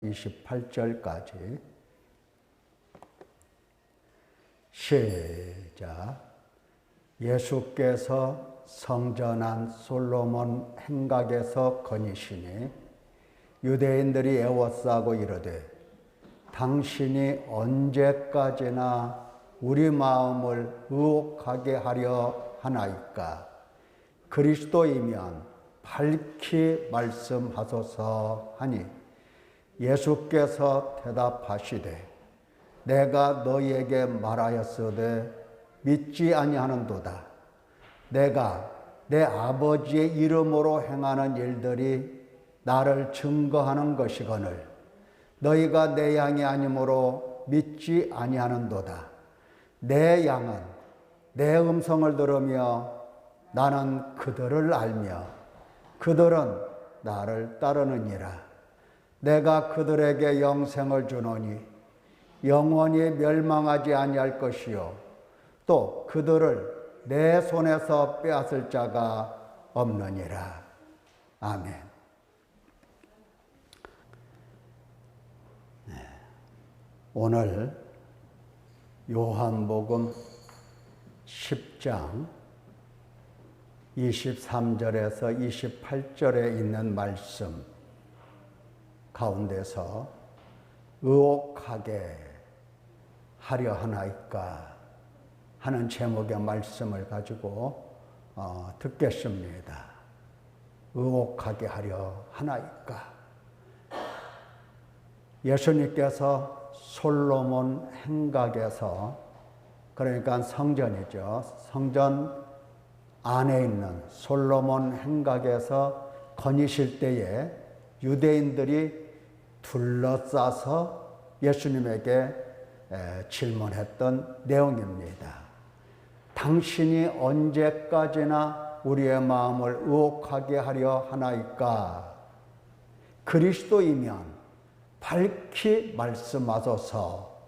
28절까지 시작. 예수께서 성전한 솔로몬 행각에서 거니시니 유대인들이 애워싸고 이르되 당신이 언제까지나 우리 마음을 의혹하게 하려 하나이까. 그리스도이면 밝히 말씀하소서 하니 예수께서 대답하시되 내가 너희에게 말하였으되 믿지 아니하는도다. 내가 내 아버지의 이름으로 행하는 일들이 나를 증거하는 것이거늘 너희가 내 양이 아니므로 믿지 아니하는도다. 내 양은 내 음성을 들으며 나는 그들을 알며 그들은 나를 따르느니라. 내가 그들에게 영생을 주노니 영원히 멸망하지 아니할 것이요 또 그들을 내 손에서 빼앗을 자가 없느니라. 아멘. 오늘 요한복음 10장 23절에서 28절에 있는 말씀 가운데서 의혹하게 하려 하나이까 하는 제목의 말씀을 가지고 듣겠습니다. 의혹하게 하려 하나이까. 예수님께서 솔로몬 행각에서, 그러니까 성전이죠, 성전 안에 있는 솔로몬 행각에서 거니실 때에 유대인들이 둘러싸서 예수님에게 질문했던 내용입니다. 당신이 언제까지나 우리의 마음을 의혹하게 하려 하나이까. 그리스도이면 밝히 말씀하소서.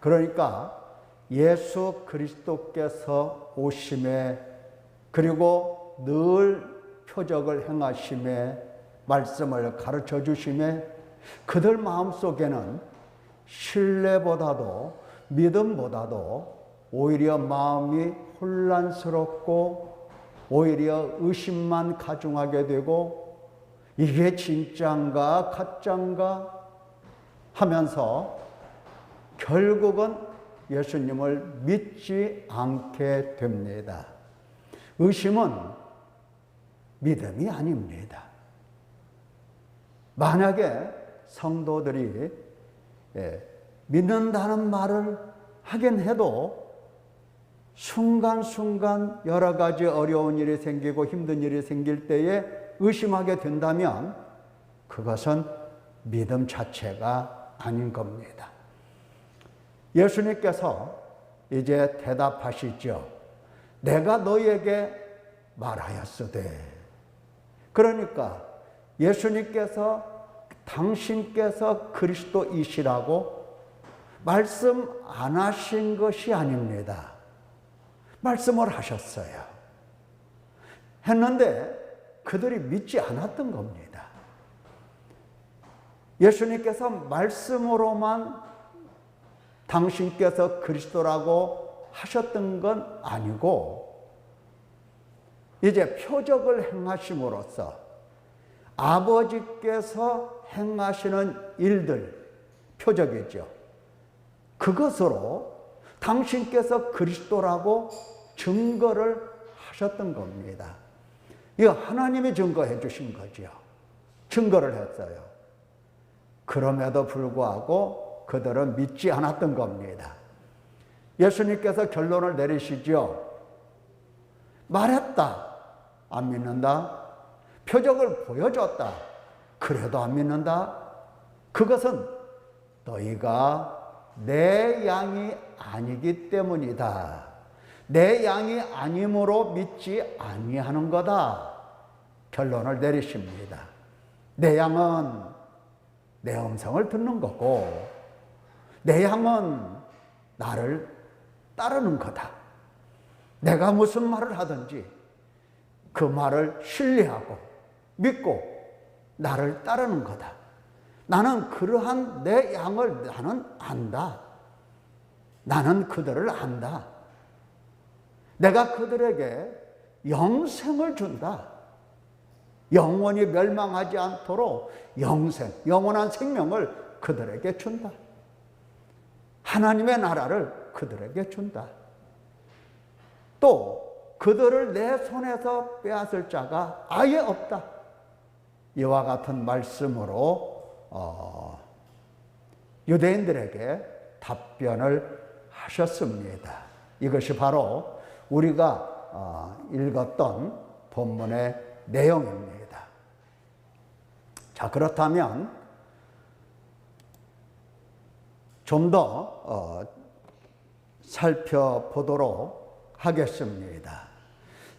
그러니까 예수 그리스도께서 오심에, 그리고 늘 표적을 행하심에, 말씀을 가르쳐 주심에 그들 마음속에는 신뢰보다도 믿음보다도 오히려 마음이 혼란스럽고 오히려 의심만 가중하게 되고 이게 진짠가 가짠가 하면서 결국은 예수님을 믿지 않게 됩니다. 의심은 믿음이 아닙니다. 만약에 성도들이 믿는다는 말을 하긴 해도 순간순간 여러 가지 어려운 일이 생기고 힘든 일이 생길 때에 의심하게 된다면 그것은 믿음 자체가 아닌 겁니다. 예수님께서 이제 대답하시죠. 내가 너희에게 말하였으되. 그러니까 예수님께서 당신께서 그리스도이시라고 말씀 안 하신 것이 아닙니다. 말씀을 하셨어요. 했는데 그들이 믿지 않았던 겁니다. 예수님께서 말씀으로만 당신께서 그리스도라고 하셨던 건 아니고 이제 표적을 행하심으로써 아버지께서 행하시는 일들, 표적이죠. 그것으로 당신께서 그리스도라고 증거를 하셨던 겁니다. 이거 하나님이 증거해 주신 거죠. 증거를 했어요. 그럼에도 불구하고 그들은 믿지 않았던 겁니다. 예수님께서 결론을 내리시죠. 말했다. 안 믿는다. 표적을 보여줬다. 그래도 안 믿는다. 그것은 너희가 내 양이 아니기 때문이다. 내 양이 아님으로 믿지 아니하는 거다. 결론을 내리십니다. 내 양은 내 음성을 듣는 거고 내 양은 나를 따르는 거다. 내가 무슨 말을 하든지 그 말을 신뢰하고 믿고 나를 따르는 거다. 나는 그러한 내 양을 나는 안다. 나는 그들을 안다. 내가 그들에게 영생을 준다. 영원히 멸망하지 않도록 영생, 영원한 생명을 그들에게 준다. 하나님의 나라를 그들에게 준다. 또 그들을 내 손에서 빼앗을 자가 아예 없다. 이와 같은 말씀으로 유대인들에게 답변을 하셨습니다. 이것이 바로 우리가 읽었던 본문의 내용입니다. 자, 그렇다면 좀 더 살펴보도록 하겠습니다.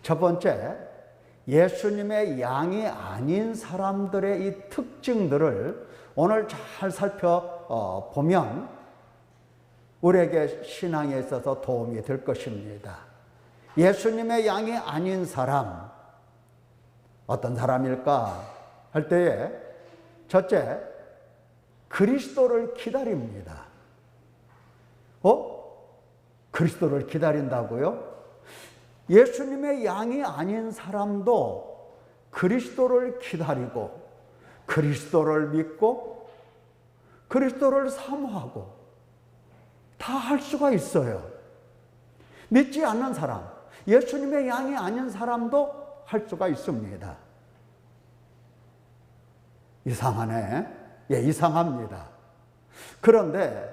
첫 번째, 예수님의 양이 아닌 사람들의 이 특징들을 오늘 잘 살펴보면 우리에게 신앙에 있어서 도움이 될 것입니다. 예수님의 양이 아닌 사람, 어떤 사람일까 할 때에 첫째, 그리스도를 기다립니다. 그리스도를 기다린다고요? 예수님의 양이 아닌 사람도 그리스도를 기다리고 그리스도를 믿고 그리스도를 사모하고 다 할 수가 있어요. 믿지 않는 사람, 예수님의 양이 아닌 사람도 할 수가 있습니다. 이상하네. 예, 이상합니다. 그런데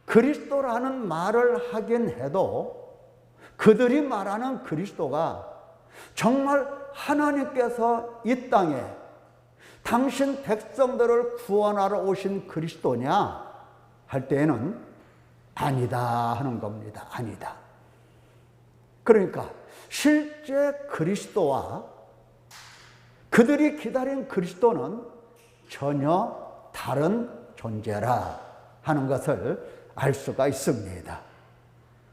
그리스도라는 말을 하긴 해도 그들이 말하는 그리스도가 정말 하나님께서 이 땅에 당신 백성들을 구원하러 오신 그리스도냐 할 때에는 아니다 하는 겁니다. 아니다. 그러니까 실제 그리스도와 그들이 기다린 그리스도는 전혀 다른 존재라 하는 것을 알 수가 있습니다.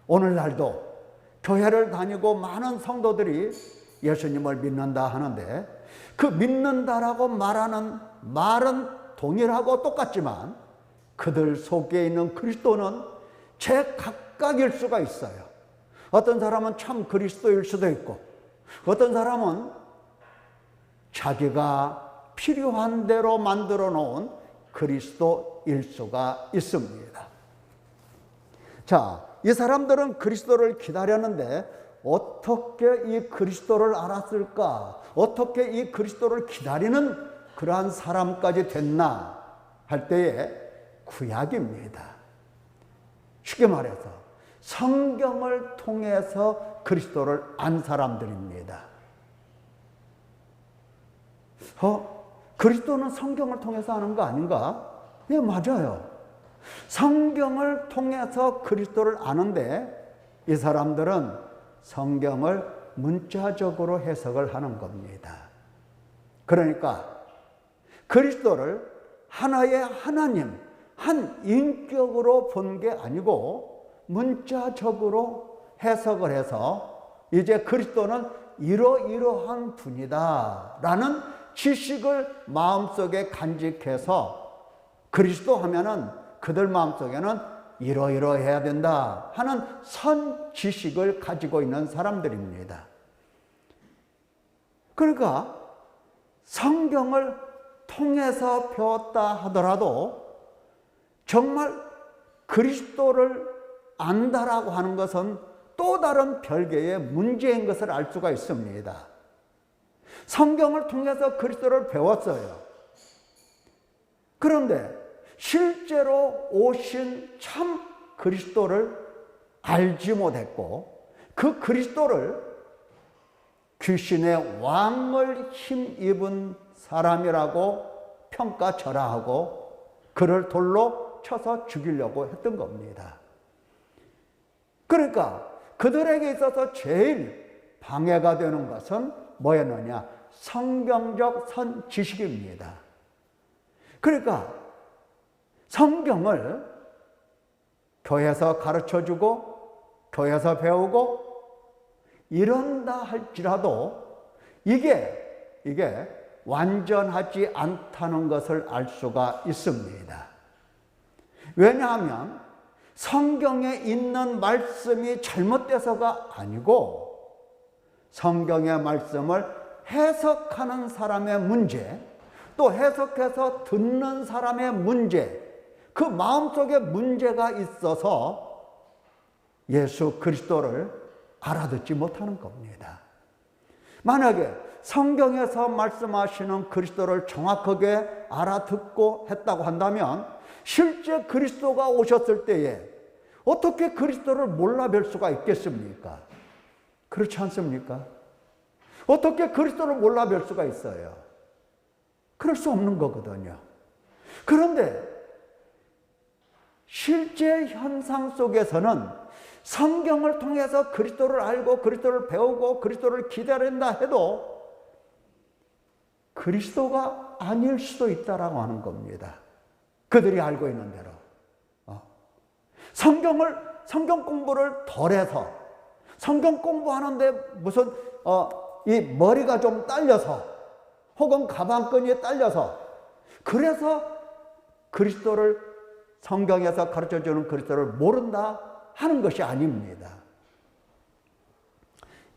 오늘날도 교회를 다니고 많은 성도들이 예수님을 믿는다 하는데 그 믿는다라고 말하는 말은 동일하고 똑같지만 그들 속에 있는 그리스도는 제각각일 수가 있어요. 어떤 사람은 참 그리스도일 수도 있고 어떤 사람은 자기가 필요한 대로 만들어 놓은 그리스도일 수가 있습니다. 자, 이 사람들은 그리스도를 기다렸는데 어떻게 이 그리스도를 알았을까? 어떻게 이 그리스도를 기다리는 그러한 사람까지 됐나 할 때에 구약입니다. 쉽게 말해서 성경을 통해서 그리스도를 안 사람들입니다. 그리스도는 성경을 통해서 아는 거 아닌가? 예, 맞아요. 성경을 통해서 그리스도를 아는데 이 사람들은 성경을 문자적으로 해석을 하는 겁니다. 그러니까 그리스도를 하나의 하나님, 한 인격으로 본 게 아니고 문자적으로 해석을 해서 이제 그리스도는 이러이러한 분이다 라는 지식을 마음속에 간직해서 그리스도 하면은 그들 마음속에는 이러이러해야 된다 하는 선 지식을 가지고 있는 사람들입니다. 그러니까 성경을 통해서 배웠다 하더라도 정말 그리스도를 안다라고 하는 것은 또 다른 별개의 문제인 것을 알 수가 있습니다. 성경을 통해서 그리스도를 배웠어요. 그런데 실제로 오신 참 그리스도를 알지 못했고 그 그리스도를 귀신의 왕을 힘입은 사람이라고 평가절하하고 그를 돌로 쳐서 죽이려고 했던 겁니다. 그러니까 그들에게 있어서 제일 방해가 되는 것은 뭐였느냐? 성경적 선지식입니다. 그러니까 성경을 교회에서 가르쳐주고 교회에서 배우고 이런다 할지라도 이게 완전하지 않다는 것을 알 수가 있습니다. 왜냐하면 성경에 있는 말씀이 잘못돼서가 아니고 성경의 말씀을 해석하는 사람의 문제, 또 해석해서 듣는 사람의 문제, 그 마음속에 문제가 있어서 예수 그리스도를 알아듣지 못하는 겁니다. 만약에 성경에서 말씀하시는 그리스도를 정확하게 알아듣고 했다고 한다면 실제 그리스도가 오셨을 때에 어떻게 그리스도를 몰라뵐 수가 있겠습니까? 그렇지 않습니까? 어떻게 그리스도를 몰라뵐 수가 있어요? 그럴 수 없는 거거든요. 그런데 실제 현상 속에서는 성경을 통해서 그리스도를 알고 그리스도를 배우고 그리스도를 기다린다 해도 그리스도가 아닐 수도 있다라고 하는 겁니다. 그들이 알고 있는 대로. 성경 공부를 덜해서 성경 공부하는데 무슨 이 머리가 좀 딸려서 혹은 가방끈이 딸려서 그래서 그리스도를 성경에서 가르쳐주는 그리스도를 모른다 하는 것이 아닙니다.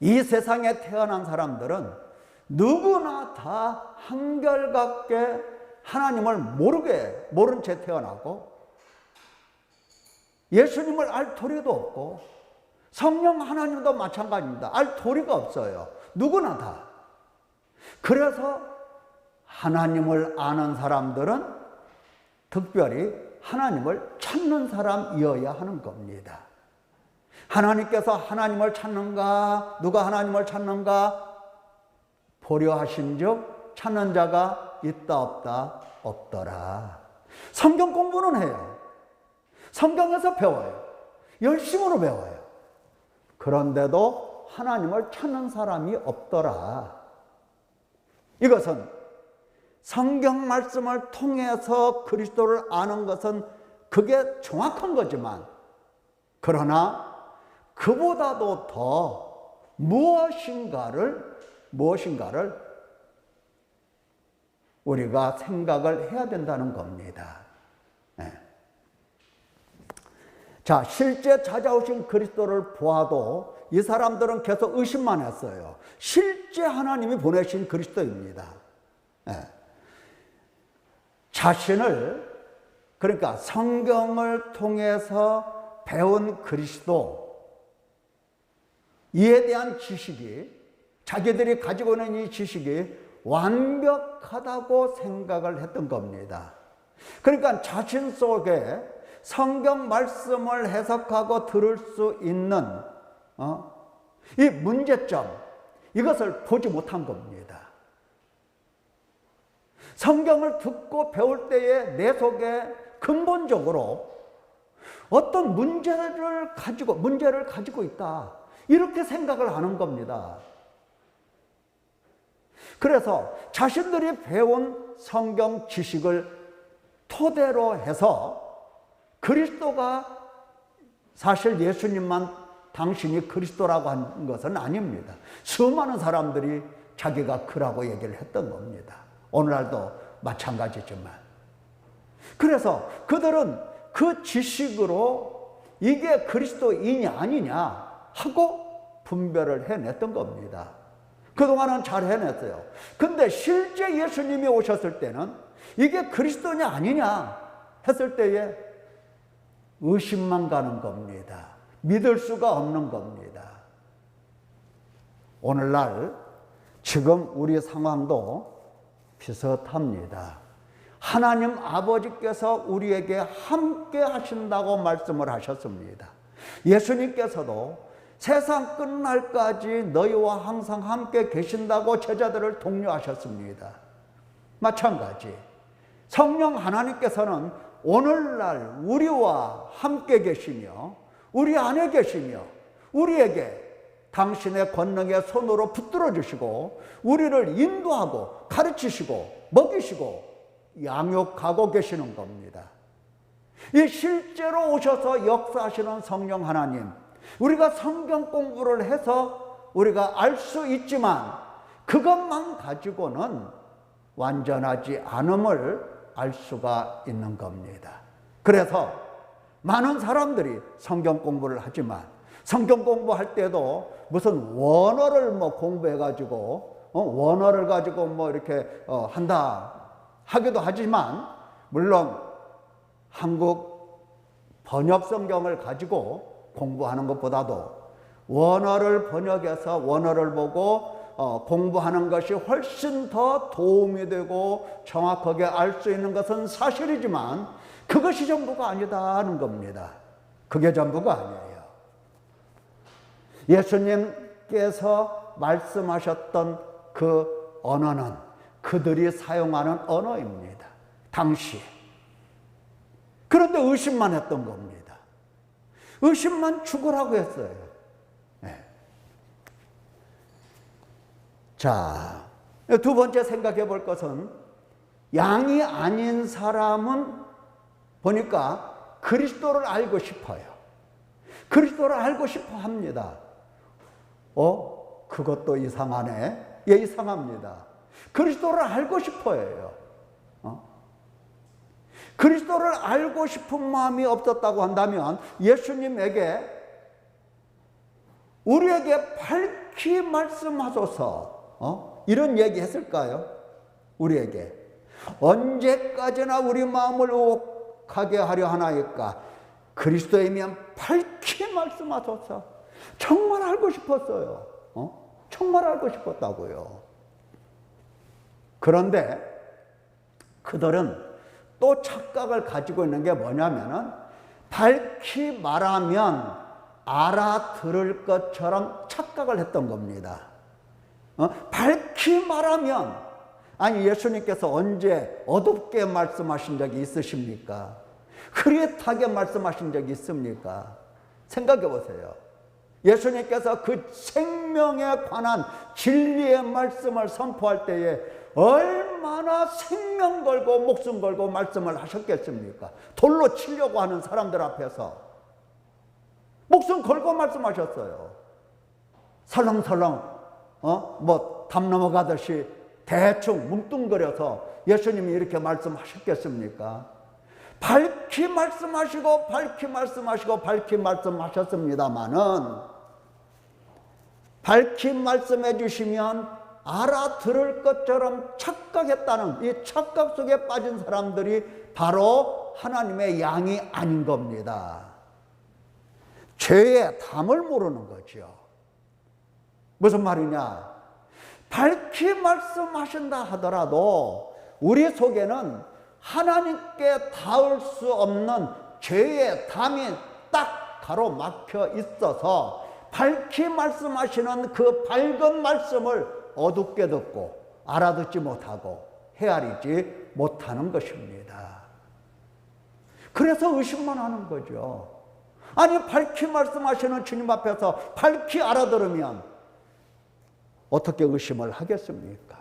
이 세상에 태어난 사람들은 누구나 다 한결같게 하나님을 모른 채 태어나고 예수님을 알 도리도 없고 성령 하나님도 마찬가지입니다. 알 도리가 없어요. 누구나 다. 그래서 하나님을 아는 사람들은 특별히 하나님을 찾는 사람이어야 하는 겁니다. 하나님께서 하나님을 찾는가? 누가 하나님을 찾는가? 보려 하신즉 찾는 자가 있다 없다 없더라. 성경 공부는 해요. 성경에서 배워요. 열심으로 배워요. 그런데도 하나님을 찾는 사람이 없더라. 이것은 성경 말씀을 통해서 그리스도를 아는 것은 그게 정확한 거지만 그러나 그보다도 더 무엇인가를 우리가 생각을 해야 된다는 겁니다. 네. 자, 실제 찾아오신 그리스도를 보아도 이 사람들은 계속 의심만 했어요. 실제 하나님이 보내신 그리스도입니다. 네. 자신을, 그러니까 성경을 통해서 배운 그리스도, 이에 대한 지식이, 자기들이 가지고 있는 이 지식이 완벽하다고 생각을 했던 겁니다. 그러니까 자신 속에 성경 말씀을 해석하고 들을 수 있는 이 문제점, 이것을 보지 못한 겁니다. 성경을 듣고 배울 때에 내 속에 근본적으로 어떤 문제를 가지고 있다, 이렇게 생각을 하는 겁니다. 그래서 자신들이 배운 성경 지식을 토대로 해서 그리스도가 사실 예수님만 당신이 그리스도라고 한 것은 아닙니다. 수많은 사람들이 자기가 그라고 얘기를 했던 겁니다. 오늘날도 마찬가지지만. 그래서 그들은 그 지식으로 이게 그리스도이냐 아니냐 하고 분별을 해냈던 겁니다. 그동안은 잘 해냈어요. 근데 실제 예수님이 오셨을 때는 이게 그리스도냐 아니냐 했을 때에 의심만 가는 겁니다. 믿을 수가 없는 겁니다. 오늘날 지금 우리 상황도 비슷합니다. 하나님 아버지께서 우리에게 함께 하신다고 말씀을 하셨습니다. 예수님께서도 세상 끝날까지 너희와 항상 함께 계신다고 제자들을 독려하셨습니다. 마찬가지 성령 하나님께서는 오늘날 우리와 함께 계시며 우리 안에 계시며 우리에게 당신의 권능의 손으로 붙들어 주시고 우리를 인도하고 가르치시고 먹이시고 양육하고 계시는 겁니다. 이 실제로 오셔서 역사하시는 성령 하나님, 우리가 성경 공부를 해서 우리가 알 수 있지만 그것만 가지고는 완전하지 않음을 알 수가 있는 겁니다. 그래서 많은 사람들이 성경 공부를 하지만 성경 공부할 때도 무슨 원어를 뭐 공부해가지고 원어를 가지고 뭐 이렇게 한다 하기도 하지만, 물론 한국 번역 성경을 가지고 공부하는 것보다도 원어를 번역해서 원어를 보고 공부하는 것이 훨씬 더 도움이 되고 정확하게 알 수 있는 것은 사실이지만 그것이 전부가 아니다는 겁니다. 그게 전부가 아니에요. 예수님께서 말씀하셨던 그 언어는 그들이 사용하는 언어입니다. 당시에. 그런데 의심만 했던 겁니다. 의심만 죽으라고 했어요. 네. 자, 두 번째 생각해 볼 것은, 양이 아닌 사람은 보니까 그리스도를 알고 싶어요. 그리스도를 알고 싶어 합니다. 그것도 이상하네. 예, 이상합니다. 그리스도를 알고 싶어 해요. 그리스도를 알고 싶은 마음이 없었다고 한다면 예수님에게 우리에게 밝히 말씀하소서 이런 얘기 했을까요? 우리에게 언제까지나 우리 마음을 의혹하게 하려 하나이까? 그리스도이면 밝히 말씀하소서. 정말 알고 싶었어요. 정말 알고 싶었다고요. 그런데 그들은 또 착각을 가지고 있는 게 뭐냐면은, 밝히 말하면 알아들을 것처럼 착각을 했던 겁니다. 밝히 말하면, 아니 예수님께서 언제 어둡게 말씀하신 적이 있으십니까? 흐릿하게 말씀하신 적이 있습니까? 생각해 보세요. 예수님께서 그 생명에 관한 진리의 말씀을 선포할 때에 얼마나 생명 걸고 목숨 걸고 말씀을 하셨겠습니까? 돌로 치려고 하는 사람들 앞에서 목숨 걸고 말씀하셨어요. 설렁설렁 뭐 담 넘어가듯이 대충 뭉뚱거려서 예수님이 이렇게 말씀하셨겠습니까? 밝히 말씀하시고 밝히 말씀하시고 밝히 말씀하셨습니다마는, 밝히 말씀해 주시면 알아들을 것처럼 착각했다는 이 착각 속에 빠진 사람들이 바로 하나님의 양이 아닌 겁니다. 죄의 담을 모르는 거죠. 무슨 말이냐? 밝히 말씀하신다 하더라도 우리 속에는 하나님께 닿을 수 없는 죄의 담이 딱 가로막혀 있어서 밝히 말씀하시는 그 밝은 말씀을 어둡게 듣고 알아듣지 못하고 헤아리지 못하는 것입니다. 그래서 의심만 하는 거죠. 아니 밝히 말씀하시는 주님 앞에서 밝히 알아들으면 어떻게 의심을 하겠습니까?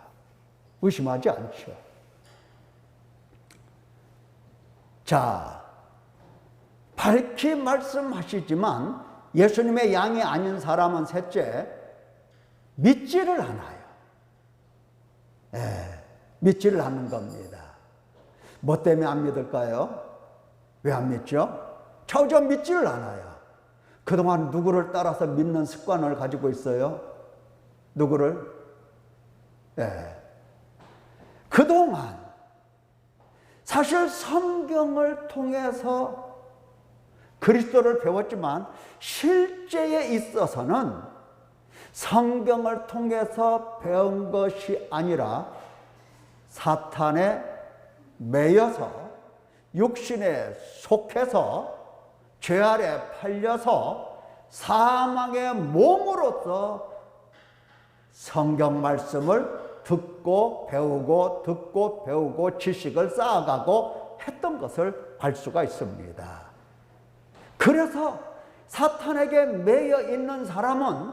의심하지 않죠. 자, 밝히 말씀하시지만 예수님의 양이 아닌 사람은 셋째, 믿지를 않아요. 믿지를 않는 겁니다. 뭐 때문에 안 믿을까요? 왜 안 믿죠? 처음 믿지를 않아요. 그동안 누구를 따라서 믿는 습관을 가지고 있어요? 누구를? 그동안 사실 성경을 통해서 그리스도를 배웠지만 실제에 있어서는 성경을 통해서 배운 것이 아니라 사탄에 매여서 육신에 속해서 죄 아래 팔려서 사망의 몸으로서 성경 말씀을 듣고 배우고 듣고 배우고 지식을 쌓아가고 했던 것을 알 수가 있습니다. 그래서 사탄에게 매여 있는 사람은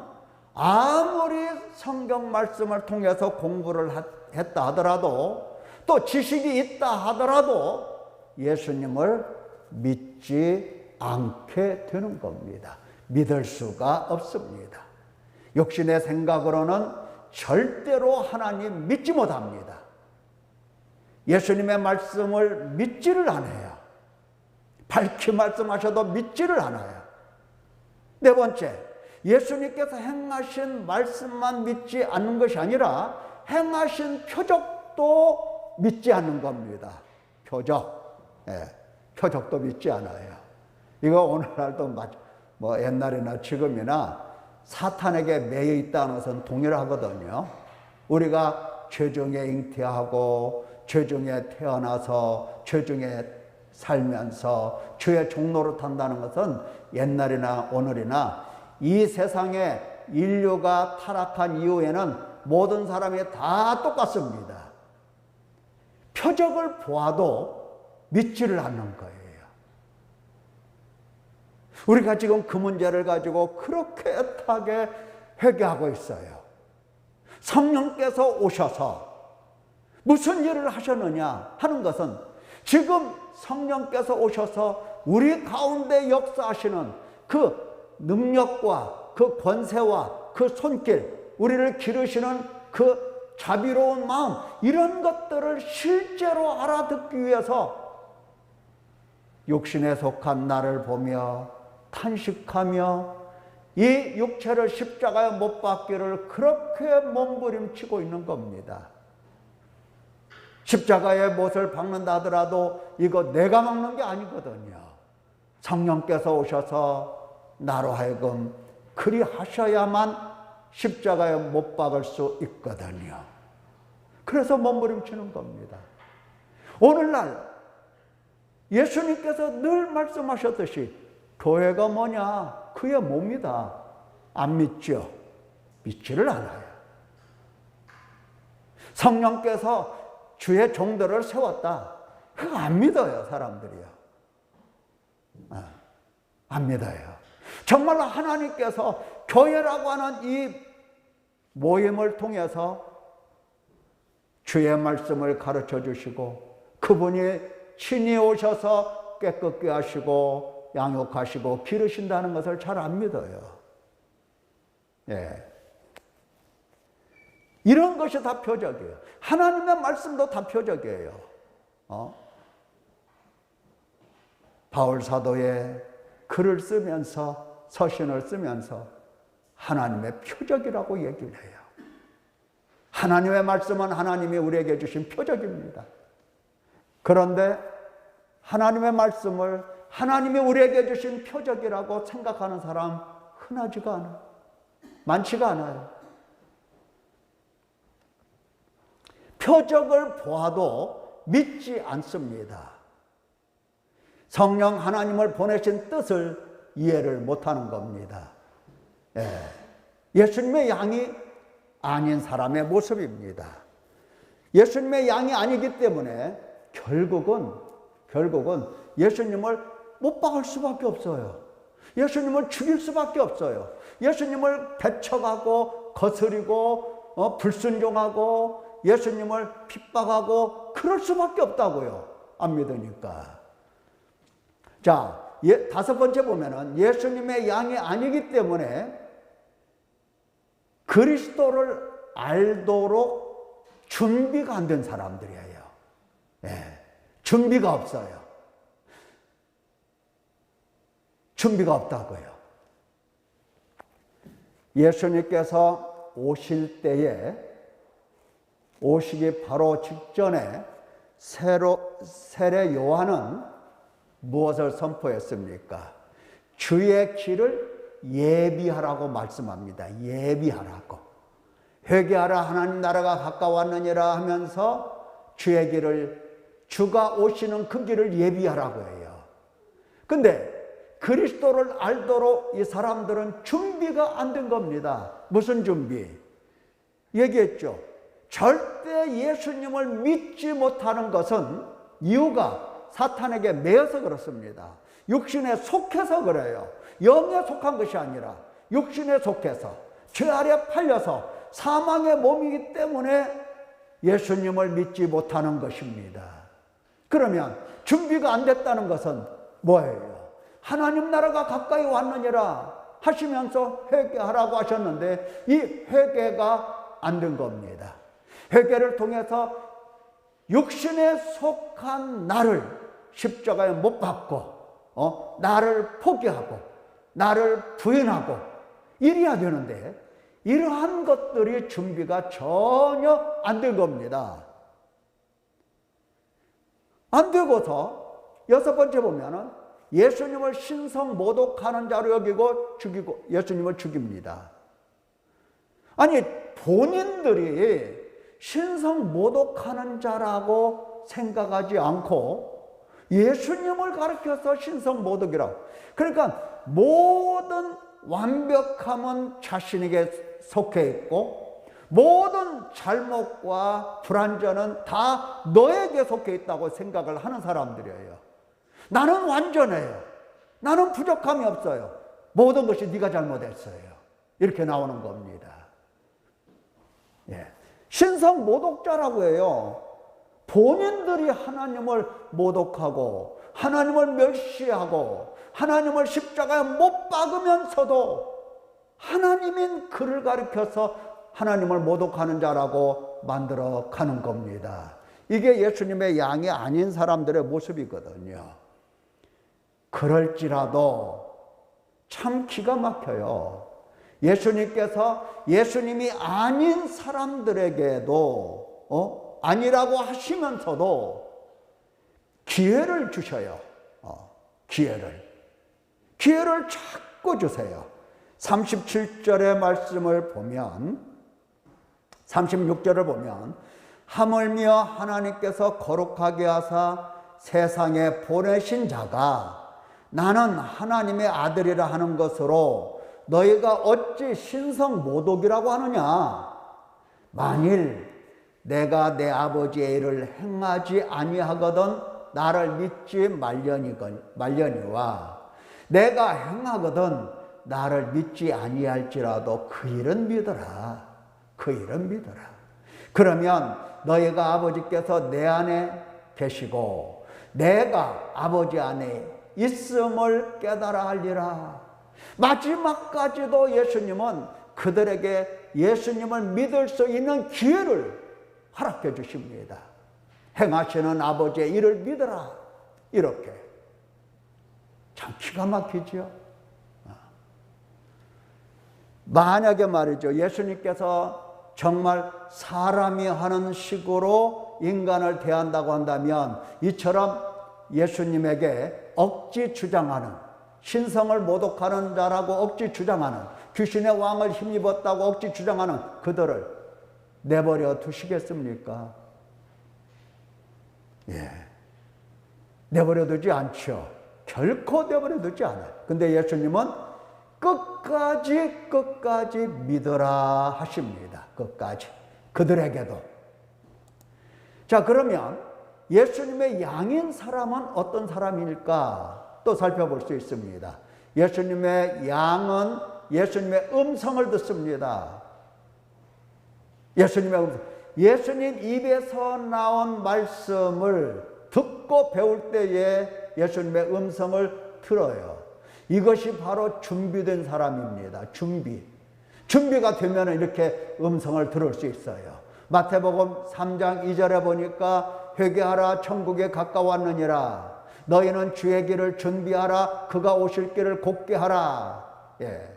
아무리 성경 말씀을 통해서 공부를 했다 하더라도 또 지식이 있다 하더라도 예수님을 믿지 않게 되는 겁니다. 믿을 수가 없습니다. 육신의 생각으로는 절대로 하나님 믿지 못합니다. 예수님의 말씀을 믿지를 않아요. 밝히 말씀하셔도 믿지를 않아요. 네 번째, 예수님께서 행하신 말씀만 믿지 않는 것이 아니라 행하신 표적도 믿지 않는 겁니다. 표적. 예, 표적도 믿지 않아요. 이거 오늘날도 뭐 옛날이나 지금이나 사탄에게 매여 있다는 것은 동일하거든요. 우리가 죄중에 잉태하고 죄중에 태어나서 죄중에 살면서 죄의 종로를 탄다는 것은 옛날이나 오늘이나 이 세상에 인류가 타락한 이후에는 모든 사람이 다 똑같습니다. 표적을 보아도 믿지를 않는 거예요. 우리가 지금 그 문제를 가지고 그렇게 애타게 회개하고 있어요. 성령께서 오셔서 무슨 일을 하셨느냐 하는 것은 지금 성령께서 오셔서 우리 가운데 역사하시는 그 능력과 그 권세와 그 손길, 우리를 기르시는 그 자비로운 마음, 이런 것들을 실제로 알아듣기 위해서 육신에 속한 나를 보며 탄식하며 이 육체를 십자가에 못 박기를 그렇게 몸부림치고 있는 겁니다. 십자가에 못을 박는다 하더라도 이거 내가 막는 게 아니거든요. 성령께서 오셔서 나로 하여금 그리 하셔야만 십자가에 못 박을 수 있거든요. 그래서 몸부림치는 겁니다. 오늘날 예수님께서 늘 말씀하셨듯이 교회가 뭐냐? 그의 몸이다. 안 믿죠? 믿지를 않아요. 성령께서 주의 종들을 세웠다. 그거 안 믿어요, 사람들이요. 안 믿어요. 정말로 하나님께서 교회라고 하는 이 모임을 통해서 주의 말씀을 가르쳐 주시고 그분이 친히 오셔서 깨끗게 하시고 양육하시고 기르신다는 것을 잘 안 믿어요. 예. 이런 것이 다 표적이에요. 하나님의 말씀도 다 표적이에요. 바울 사도의 글을 쓰면서 서신을 쓰면서 하나님의 표적이라고 얘기를 해요. 하나님의 말씀은 하나님이 우리에게 주신 표적입니다. 그런데 하나님의 말씀을 하나님이 우리에게 주신 표적이라고 생각하는 사람 흔하지가 않아요. 많지가 않아요. 표적을 보아도 믿지 않습니다. 성령 하나님을 보내신 뜻을 이해를 못하는 겁니다. 예. 예수님의 양이 아닌 사람의 모습입니다. 예수님의 양이 아니기 때문에 결국은 예수님을 못 박을 수밖에 없어요. 예수님을 죽일 수밖에 없어요. 예수님을 배척하고 거스리고 불순종하고 예수님을 핍박하고 그럴 수밖에 없다고요. 안 믿으니까. 자, 다섯 번째 보면은 예수님의 양이 아니기 때문에 그리스도를 알도록 준비가 안 된 사람들이에요. 예, 준비가 없어요. 준비가 없다고요. 예수님께서 오실 때에 오시기 바로 직전에 세례 요한은 무엇을 선포했습니까? 주의 길을 예비하라고 말씀합니다. 예비하라고. 회개하라 하나님 나라가 가까웠느니라 하면서 주의 길을, 주가 오시는 그 길을 예비하라고 해요. 근데 그리스도를 알도록 이 사람들은 준비가 안 된 겁니다. 무슨 준비? 얘기했죠. 절대 예수님을 믿지 못하는 것은 이유가 사탄에게 매여서 그렇습니다. 육신에 속해서 그래요. 영에 속한 것이 아니라 육신에 속해서 죄 아래 팔려서 사망의 몸이기 때문에 예수님을 믿지 못하는 것입니다. 그러면 준비가 안 됐다는 것은 뭐예요? 하나님 나라가 가까이 왔느니라 하시면서 회개하라고 하셨는데 이 회개가 안 된 겁니다. 회개를 통해서 육신에 속한 나를 십자가에 못 박고 나를 포기하고 나를 부인하고 이래야 되는데 이러한 것들이 준비가 전혀 안 된 겁니다. 안 되고서 여섯 번째 보면은 예수님을 신성 모독하는 자로 여기고 죽이고 예수님을 죽입니다. 아니 본인들이 신성 모독하는 자라고 생각하지 않고 예수님을 가르쳐서 신성 모독이라고. 그러니까 모든 완벽함은 자신에게 속해 있고 모든 잘못과 불완전은 다 너에게 속해 있다고 생각을 하는 사람들이에요. 나는 완전해요. 나는 부족함이 없어요. 모든 것이 네가 잘못했어요. 이렇게 나오는 겁니다. 예. 신성 모독자라고 해요. 본인들이 하나님을 모독하고 하나님을 멸시하고 하나님을 십자가에 못 박으면서도 하나님인 그를 가리켜서 하나님을 모독하는 자라고 만들어 가는 겁니다. 이게 예수님의 양이 아닌 사람들의 모습이거든요. 그럴지라도 참 기가 막혀요. 예수님께서 예수님이 아닌 사람들에게도 아니라고 하시면서도 기회를 주셔요. 기회를 자꾸 주세요. 37절의 말씀을 보면 36절을 보면 하물며 하나님께서 거룩하게 하사 세상에 보내신 자가 나는 하나님의 아들이라 하는 것으로 너희가 어찌 신성 모독이라고 하느냐. 만일 내가 내 아버지의 일을 행하지 아니하거든 나를 믿지 말려니와 내가 행하거든 나를 믿지 아니할지라도 그 일은 믿어라. 그 일은 믿어라. 그러면 너희가 아버지께서 내 안에 계시고 내가 아버지 안에 있음을 깨달아 알리라. 마지막까지도 예수님은 그들에게 예수님을 믿을 수 있는 기회를 허락해 주십니다. 행하시는 아버지의 일을 믿어라. 이렇게. 참 기가 막히죠. 만약에 말이죠. 예수님께서 정말 사람이 하는 식으로 인간을 대한다고 한다면 이처럼 예수님에게 억지 주장하는 신성을 모독하는 자라고 억지 주장하는 귀신의 왕을 힘입었다고 억지 주장하는 그들을 내버려 두시겠습니까? 예. 내버려 두지 않죠. 결코 내버려 두지 않아요. 근데 예수님은 끝까지 믿어라 하십니다. 끝까지. 그들에게도. 자, 그러면 예수님의 양인 사람은 어떤 사람일까? 또 살펴볼 수 있습니다. 예수님의 양은 예수님의 음성을 듣습니다. 예수님의 음성. 예수님 입에서 나온 말씀을 듣고 배울 때에 예수님의 음성을 들어요. 이것이 바로 준비된 사람입니다. 준비가 되면 이렇게 음성을 들을 수 있어요. 마태복음 3장 2절에 보니까 회개하라 천국에 가까웠느니라. 너희는 주의 길을 준비하라. 그가 오실 길을 곧게 하라. 예.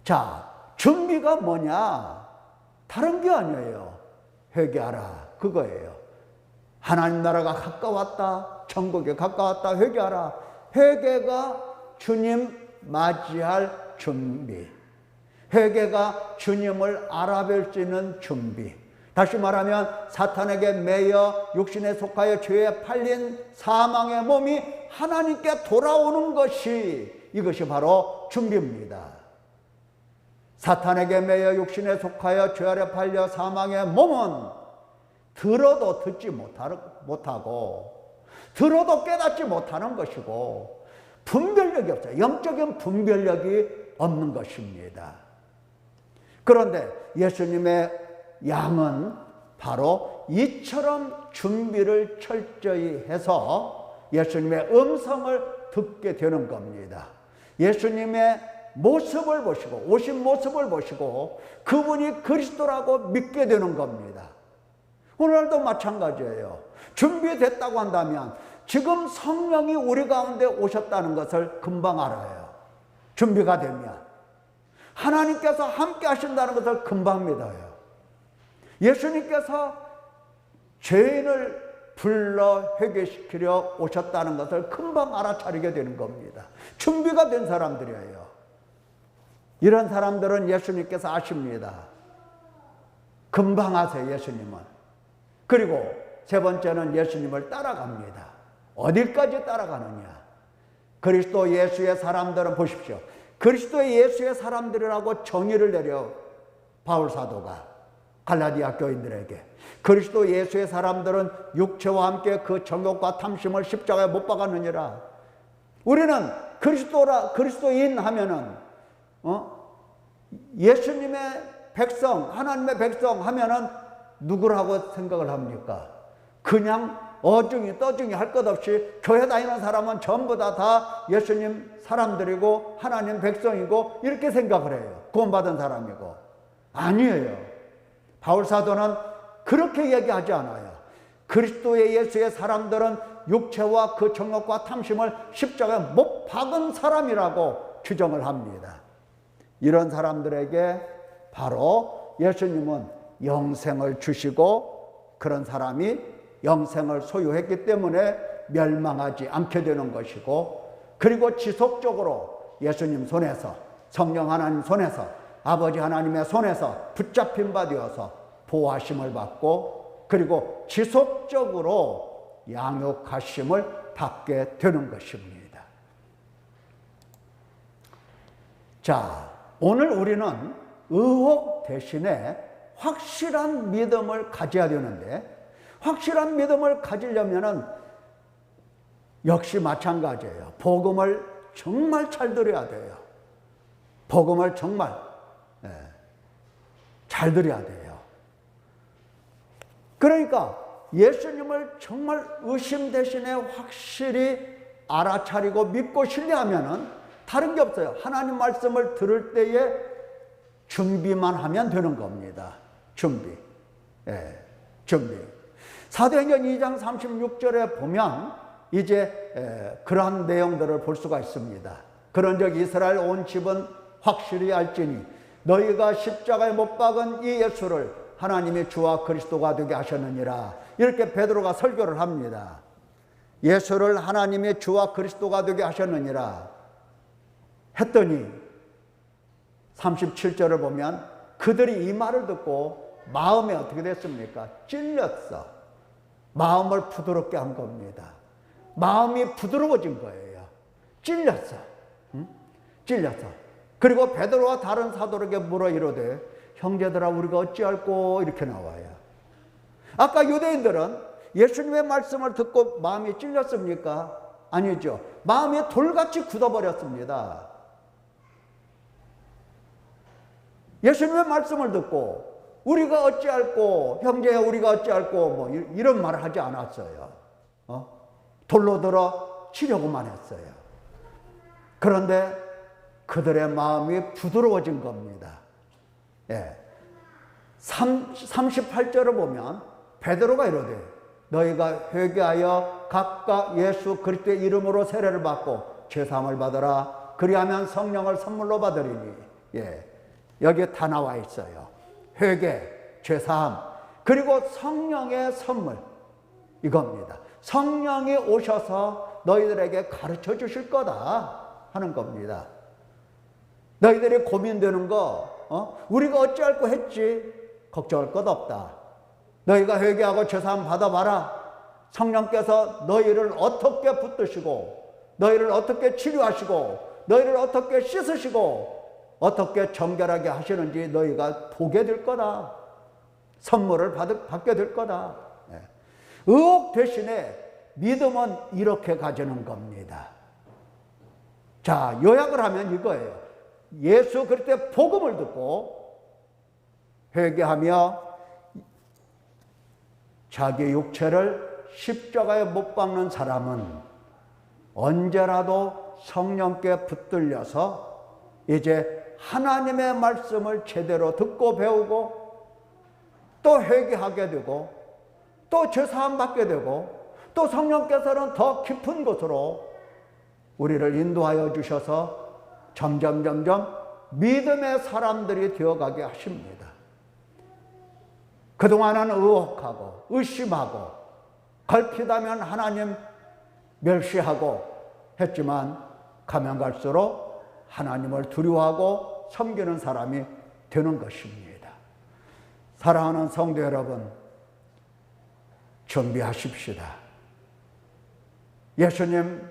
자, 준비가 뭐냐? 다른 게 아니에요. 회개하라. 그거예요. 하나님 나라가 가까웠다. 천국에 가까웠다. 회개하라. 회개가 주님 맞이할 준비. 회개가 주님을 알아뵐 수 있는 준비. 다시 말하면 사탄에게 매여 육신에 속하여 죄에 팔린 사망의 몸이 하나님께 돌아오는 것이 이것이 바로 준비입니다. 사탄에게 매여 육신에 속하여 죄 아래 팔려 사망의 몸은 들어도 듣지 못하고 들어도 깨닫지 못하는 것이고 분별력이 없어요. 영적인 분별력이 없는 것입니다. 그런데 예수님의 양은 바로 이처럼 준비를 철저히 해서 예수님의 음성을 듣게 되는 겁니다. 예수님의 모습을 보시고 오신 모습을 보시고 그분이 그리스도라고 믿게 되는 겁니다. 오늘도 마찬가지예요. 준비됐다고 한다면 지금 성령이 우리 가운데 오셨다는 것을 금방 알아요. 준비가 되면 하나님께서 함께 하신다는 것을 금방 믿어요. 예수님께서 죄인을 불러 회개시키려 오셨다는 것을 금방 알아차리게 되는 겁니다. 준비가 된 사람들이에요. 이런 사람들은 예수님께서 아십니다. 금방 아세요, 예수님은. 그리고 세 번째는 예수님을 따라갑니다. 어디까지 따라가느냐? 그리스도 예수의 사람들은 보십시오. 그리스도 예수의 사람들이라고 정의를 내려 바울 사도가 갈라디아 교인들에게, 그리스도 예수의 사람들은 육체와 함께 그 정욕과 탐심을 십자가에 못 박았느니라. 우리는 그리스도인 하면은 예수님의 백성, 하나님의 백성 하면은 누구라고 생각을 합니까? 그냥 어중이 떠중이 할 것 없이 교회 다니는 사람은 전부 다 예수님 사람들이고 하나님 백성이고 이렇게 생각을 해요. 구원받은 사람이고. 아니에요. 바울 사도는 그렇게 얘기하지 않아요. 그리스도의 예수의 사람들은 육체와 그 정욕과 탐심을 십자가에 못 박은 사람이라고 규정을 합니다. 이런 사람들에게 바로 예수님은 영생을 주시고 그런 사람이 영생을 소유했기 때문에 멸망하지 않게 되는 것이고, 그리고 지속적으로 예수님 손에서, 성령 하나님 손에서, 아버지 하나님의 손에서 붙잡힌 바 되어서 보호하심을 받고, 그리고 지속적으로 양육하심을 받게 되는 것입니다. 자, 오늘 우리는 의혹 대신에 확실한 믿음을 가져야 되는데, 확실한 믿음을 가지려면은 역시 마찬가지예요. 복음을 정말 잘 들어야 돼요. 복음을 정말 잘 들어야 돼요. 그러니까 예수님을 정말 의심 대신에 확실히 알아차리고 믿고 신뢰하면은 다른 게 없어요. 하나님 말씀을 들을 때에 준비만 하면 되는 겁니다. 준비. 준비. 사도행전 2장 36절에 보면 이제 그러한 내용들을 볼 수가 있습니다. 그런즉 이스라엘 온 집은 확실히 알지니 너희가 십자가에 못 박은 이 예수를 하나님의 주와 그리스도가 되게 하셨느니라. 이렇게 베드로가 설교를 합니다. 예수를 하나님의 주와 그리스도가 되게 하셨느니라 했더니 37절을 보면 그들이 이 말을 듣고 마음에 어떻게 됐습니까? 찔렸어. 마음을 부드럽게 한 겁니다. 마음이 부드러워진 거예요. 찔렸어. 찔렸어. 그리고 베드로와 다른 사도에게 물어 이르되 형제들아 우리가 어찌할꼬 이렇게 나와요. 아까 유대인들은 예수님의 말씀을 듣고 마음이 찔렸습니까? 아니죠. 마음이 돌같이 굳어버렸습니다. 예수님의 말씀을 듣고 우리가 어찌할꼬, 형제야 우리가 어찌할꼬, 뭐 이런 말을 하지 않았어요. 돌로 들어 치려고만 했어요. 그런데 그들의 마음이 부드러워진 겁니다. 38절을 보면 베드로가 이르되 너희가 회개하여 각각 예수 그리스도의 이름으로 세례를 받고 죄사함을 받으라. 그리하면 성령을 선물로 받으리니. 여기에 다 나와 있어요. 회개, 죄사함, 그리고 성령의 선물, 이겁니다. 성령이 오셔서 너희들에게 가르쳐 주실 거다 하는 겁니다. 너희들이 고민되는 거, 우리가 어찌할꼬 했지? 걱정할 것 없다. 너희가 회개하고 죄사함 받아봐라. 성령께서 너희를 어떻게 붙드시고, 너희를 어떻게 치료하시고, 너희를 어떻게 씻으시고, 어떻게 정결하게 하시는지 너희가 보게 될 거다. 선물을 받게 될 거다. 의혹 대신에 믿음은 이렇게 가지는 겁니다. 자, 요약을 하면 이거예요. 예수 그리스도의 복음을 듣고 회개하며 자기 육체를 십자가에 못 박는 사람은 언제라도 성령께 붙들려서 이제 하나님의 말씀을 제대로 듣고 배우고 또 회개하게 되고 또 죄사함 받게 되고 또 성령께서는 더 깊은 곳으로 우리를 인도하여 주셔서 점점 믿음의 사람들이 되어가게 하십니다. 그동안은 의혹하고 의심하고 걸핏하면 하나님 멸시하고 했지만 가면 갈수록 하나님을 두려워하고 섬기는 사람이 되는 것입니다. 사랑하는 성도 여러분, 준비하십시다. 예수님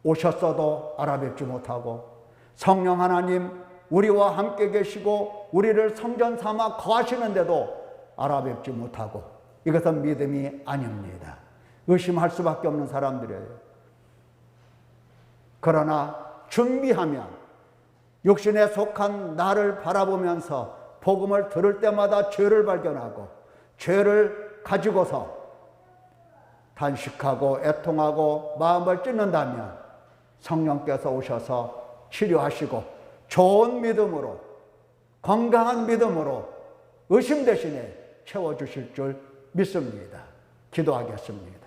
오셨어도 알아뵙지 못하고 성령 하나님 우리와 함께 계시고 우리를 성전 삼아 거하시는데도 알아뵙지 못하고, 이것은 믿음이 아닙니다. 의심할 수밖에 없는 사람들이에요. 그러나 준비하면 육신에 속한 나를 바라보면서 복음을 들을 때마다 죄를 발견하고 죄를 가지고서 단식하고 애통하고 마음을 찢는다면 성령께서 오셔서 치료하시고 좋은 믿음으로, 건강한 믿음으로 의심 대신에 채워주실 줄 믿습니다. 기도하겠습니다.